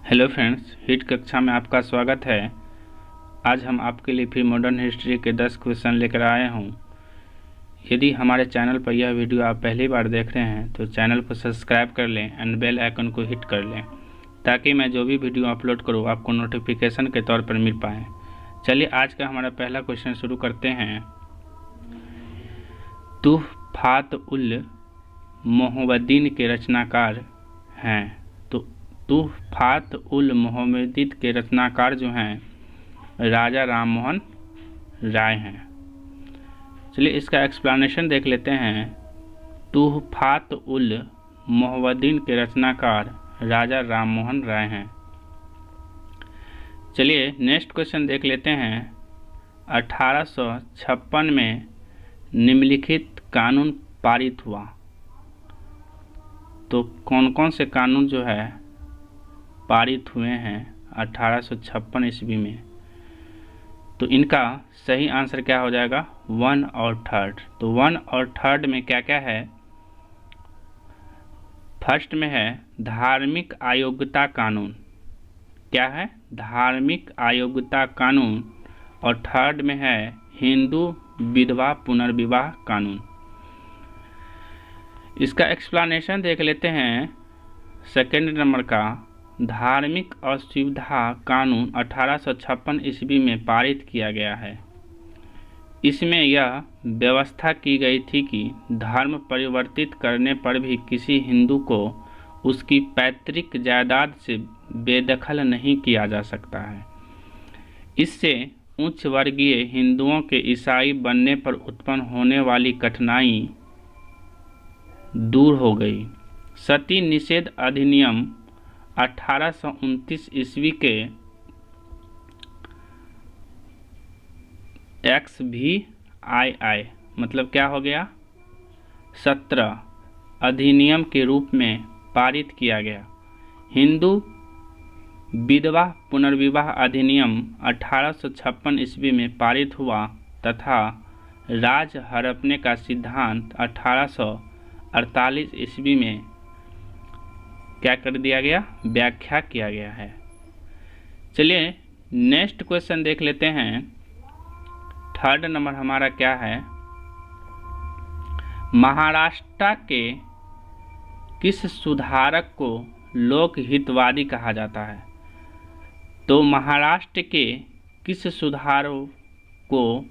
Hello friends, hit कक्षा में आपका स्वागत है। आज हम आपके लिए फिर मॉडर्न हिस्ट्री के 10 क्वेश्चन लेकर आए हूँ। यदि हमारे चैनल पर यह वीडियो आप पहली बार देख रहे हैं तो चैनल को सब्सक्राइब कर लें एंड बेल आइकन को हिट कर लें ताकि मैं जो भी वीडियो अपलोड करूँ आपको नोटिफिकेशन के तौर पर मिल पाए। चलिए आज का हमारा पहला क्वेश्चन शुरू करते हैं। तुहफात उल मोहम्मदीन के रचनाकार हैं। तुहफात उल मोहम्मदीन के रचनाकार जो हैं राजा राममोहन राय हैं। चलिए इसका एक्सप्लेनेशन देख लेते हैं। तुहफात उल मोहम्मदीन के रचनाकार राजा राममोहन राय हैं। चलिए नेक्स्ट क्वेश्चन देख लेते हैं। 1856 में निम्नलिखित कानून पारित हुआ। तो कौन कौन से कानून जो है पारित हुए हैं 1856 ईस्वी में? तो इनका सही आंसर क्या हो जाएगा? 1 और 3। तो 1 और 3 में क्या क्या है? फर्स्ट में है धार्मिक अयोग्यता कानून। क्या है? धार्मिक अयोग्यता कानून। और 3 में है हिंदू विधवा पुनर्विवाह कानून। इसका एक्सप्लेनेशन देख लेते हैं। सेकेंड नंबर का धार्मिक असुविधा कानून 1856 ईस्वी में पारित किया गया है। इसमें यह व्यवस्था की गई थी कि धर्म परिवर्तित करने पर भी किसी हिंदू को उसकी पैतृक जायदाद से बेदखल नहीं किया जा सकता है। इससे उच्च वर्गीय हिंदुओं के ईसाई बनने पर उत्पन्न होने वाली कठिनाई दूर हो गई। सती निषेध अधिनियम 1829 ईस्वी के XVII मतलब क्या हो गया? 17 अधिनियम के रूप में पारित किया गया। हिंदू विधवा पुनर्विवाह अधिनियम 1856 ईस्वी में पारित हुआ तथा राज हड़पने का सिद्धांत 1848 ईस्वी में क्या कर दिया गया? व्याख्या किया गया है। चलिए नेक्स्ट क्वेश्चन देख लेते हैं। 3rd नंबर हमारा क्या है? महाराष्ट्र के किस सुधारक को लोक हितवादी कहा जाता है? तो महाराष्ट्र के किस सुधारक को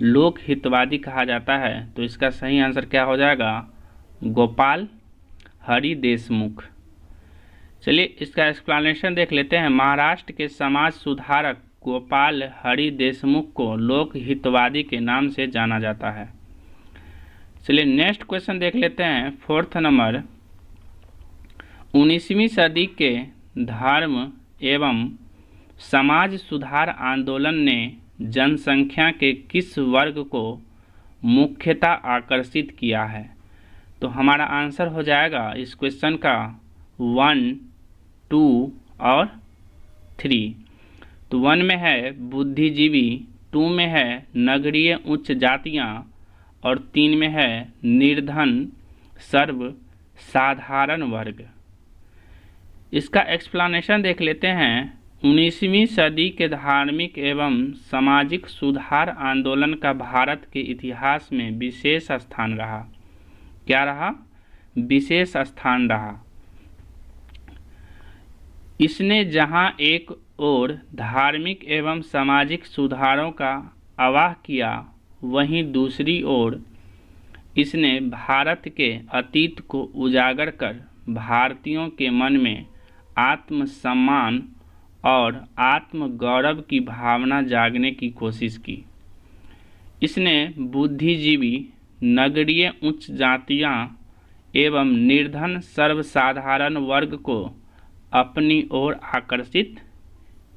लोक हितवादी कहा जाता है? तो इसका सही आंसर क्या हो जाएगा? गोपाल हरि देशमुख। चलिए इसका एक्सप्लेनेशन देख लेते हैं। महाराष्ट्र के समाज सुधारक गोपाल हरि देशमुख को लोक हितवादी के नाम से जाना जाता है। चलिए नेक्स्ट क्वेश्चन देख लेते हैं। 4th नंबर 19वीं सदी के धर्म एवं समाज सुधार आंदोलन ने जनसंख्या के किस वर्ग को मुख्यतः आकर्षित किया है? तो हमारा आंसर हो जाएगा इस क्वेश्चन का 1, 2 और 3। तो 1 में है बुद्धिजीवी, 2 में है नगरीय उच्च जातियाँ और 3 में है निर्धन सर्व साधारण वर्ग। इसका एक्सप्लेनेशन देख लेते हैं। 19वीं सदी के धार्मिक एवं सामाजिक सुधार आंदोलन का भारत के इतिहास में विशेष स्थान रहा। क्या रहा? विशेष स्थान रहा। इसने जहां एक ओर धार्मिक एवं सामाजिक सुधारों का आह्वान किया, वहीं दूसरी ओर इसने भारत के अतीत को उजागर कर भारतीयों के मन में आत्मसम्मान और आत्मगौरव की भावना जागने की कोशिश की। इसने बुद्धिजीवी, नगरीय उच्च जातियाँ एवं निर्धन सर्वसाधारण वर्ग को अपनी ओर आकर्षित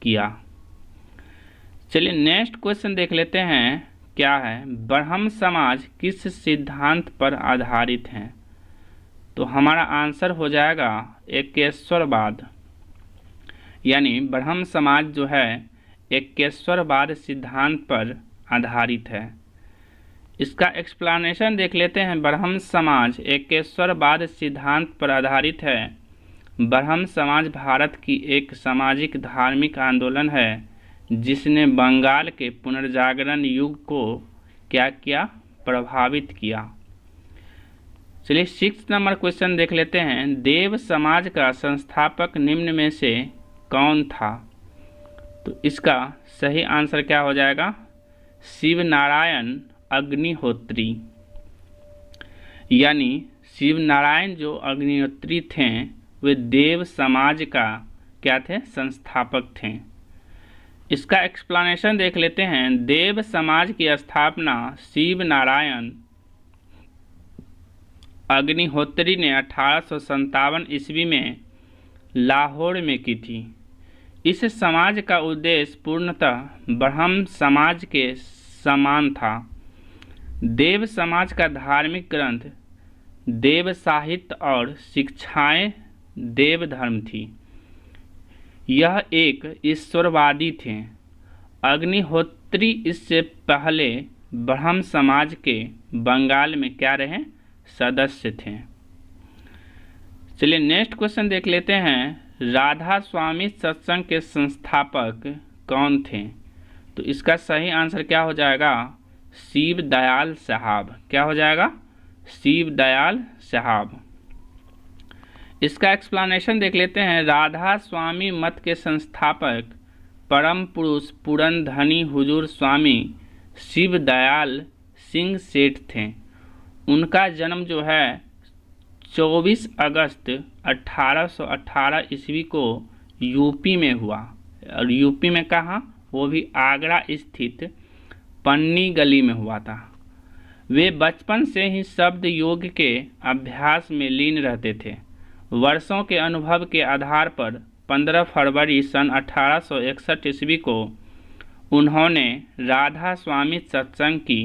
किया। चलिए नेक्स्ट क्वेश्चन देख लेते हैं। क्या है? ब्रह्म समाज किस सिद्धांत पर आधारित है? तो हमारा आंसर हो जाएगा एकेश्वरवाद। यानी ब्रह्म समाज जो है एकेश्वरवाद सिद्धांत पर आधारित है। इसका एक्सप्लेनेशन देख लेते हैं। ब्रह्म समाज एकेश्वरवाद सिद्धांत पर आधारित है ब्रह्म समाज भारत की एक सामाजिक धार्मिक आंदोलन है जिसने बंगाल के पुनर्जागरण युग को क्या किया, प्रभावित किया। चलिए 6 नंबर क्वेश्चन देख लेते हैं। देव समाज का संस्थापक निम्न में से कौन था? तो इसका सही आंसर क्या हो जाएगा? शिव नारायण अग्निहोत्री। यानी शिव नारायण जो अग्निहोत्री थे वे देव समाज का क्या थे, संस्थापक थे। इसका एक्सप्लेनेशन देख लेते हैं। देव समाज की स्थापना शिव नारायण अग्निहोत्री ने 1857 ईस्वी में लाहौर में की थी। इस समाज का उद्देश्य पूर्णतः ब्रह्म समाज के समान था। देव समाज का धार्मिक ग्रंथ देव साहित्य और शिक्षाएं देव धर्म थी। यह एक ईश्वरवादी थे। अग्निहोत्री इससे पहले ब्रह्म समाज के बंगाल में क्या रहे, सदस्य थे। चलिए नेक्स्ट क्वेश्चन देख लेते हैं। राधा स्वामी सत्संग के संस्थापक कौन थे? तो इसका सही आंसर क्या हो जाएगा? शिव दयाल साहब। क्या हो जाएगा? शिव दयाल साहब। इसका एक्सप्लेनेशन देख लेते हैं। राधा स्वामी मत के संस्थापक परम पुरुष पूरन धनी हुजूर स्वामी शिव दयाल सिंह सेठ थे। उनका जन्म जो है 24 अगस्त 1818 ईस्वी को यूपी में हुआ। और यूपी में कहाँ? वो भी आगरा स्थित पन्नी गली में हुआ था। वे बचपन से ही शब्द योग के अभ्यास में लीन रहते थे। वर्षों के अनुभव के आधार पर 15 फरवरी सन 1861 ईस्वी को उन्होंने राधा स्वामी सत्संग की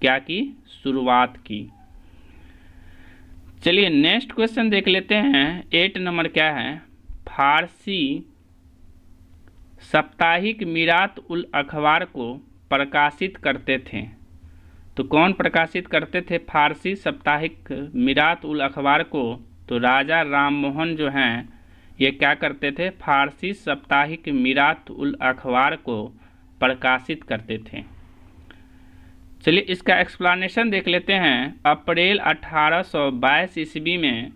क्या की, शुरुआत की। चलिए नेक्स्ट क्वेश्चन देख लेते हैं। 8 नंबर क्या है? फारसी साप्ताहिक मीरात उल अखबार को प्रकाशित करते थे। तो कौन प्रकाशित करते थे फारसी साप्ताहिक मीरात उल अखबार को? तो राजा राममोहन जो हैं ये क्या करते थे, फारसी साप्ताहिक मीरात उल अखबार को प्रकाशित करते थे। चलिए इसका एक्सप्लेनेशन देख लेते हैं। अप्रैल 1822 ईस्वी में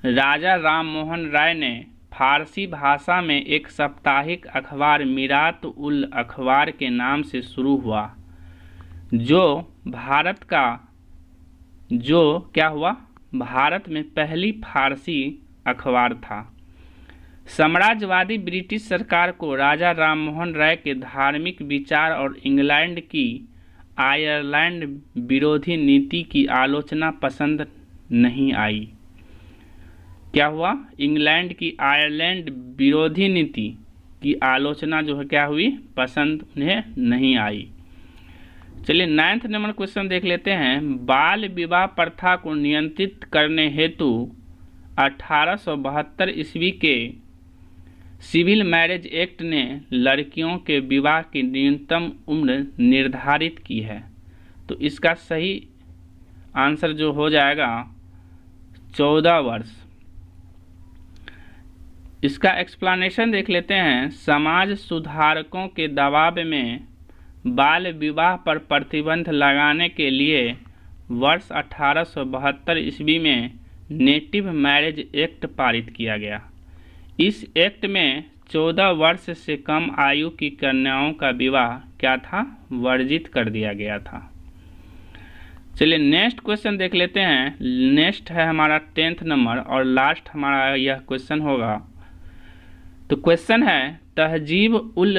राजा राममोहन राय ने फारसी भाषा में एक साप्ताहिक अखबार मीरात उल अखबार के नाम से शुरू हुआ, जो भारत का क्या हुआ, भारत में पहली फारसी अखबार था। साम्राज्यवादी ब्रिटिश सरकार को राजा राममोहन राय के धार्मिक विचार और इंग्लैंड की आयरलैंड विरोधी नीति की आलोचना पसंद नहीं आई। क्या हुआ? इंग्लैंड की आयरलैंड विरोधी नीति की आलोचना जो है क्या हुई, पसंद उन्हें नहीं आई। चलिए 9 नंबर क्वेश्चन देख लेते हैं। बाल विवाह प्रथा को नियंत्रित करने हेतु 1872 ईस्वी के सिविल मैरिज एक्ट ने लड़कियों के विवाह की न्यूनतम उम्र निर्धारित की है। तो इसका सही आंसर जो हो जाएगा 14 वर्ष। इसका एक्सप्लेनेशन देख लेते हैं। समाज सुधारकों के दबाव में बाल विवाह पर प्रतिबंध लगाने के लिए वर्ष 1872 ईस्वी में नेटिव मैरिज एक्ट पारित किया गया। इस एक्ट में 14 वर्ष से कम आयु की कन्याओं का विवाह क्या था, वर्जित कर दिया गया था। चलिए नेक्स्ट क्वेश्चन देख लेते हैं। नेक्स्ट है हमारा 10th नंबर और लास्ट हमारा यह क्वेश्चन होगा। तो क्वेश्चन है तहजीब उल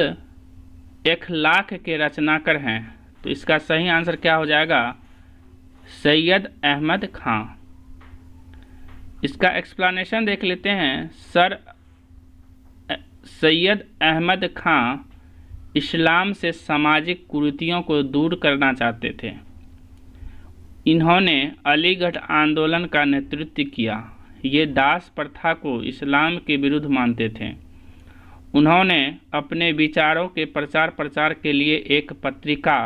इखलाक के रचनाकार हैं। तो इसका सही आंसर क्या हो जाएगा? सैयद अहमद खां। इसका एक्सप्लेनेशन देख लेते हैं। सर सैयद अहमद खां इस्लाम से सामाजिक कुरीतियों को दूर करना चाहते थे। इन्होंने अलीगढ़ आंदोलन का नेतृत्व किया। ये दास प्रथा को इस्लाम के विरुद्ध मानते थे। उन्होंने अपने विचारों के प्रचार प्रसार के लिए एक पत्रिका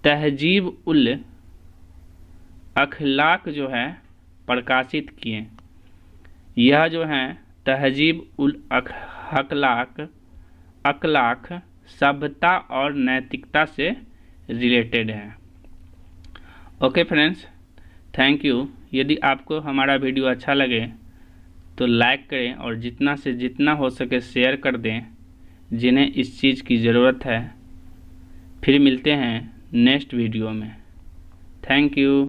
तहजीब उल अखलाक जो है प्रकाशित किए। यह जो है तहजीब उल अखलाक सभ्यता और नैतिकता से रिलेटेड है। Okay friends, thank you. यदि आपको हमारा वीडियो अच्छा लगे तो लाइक करें और जितना से जितना हो सके शेयर कर दें जिन्हें इस चीज़ की ज़रूरत है। फिर मिलते हैं नेक्स्ट वीडियो में। Thank you.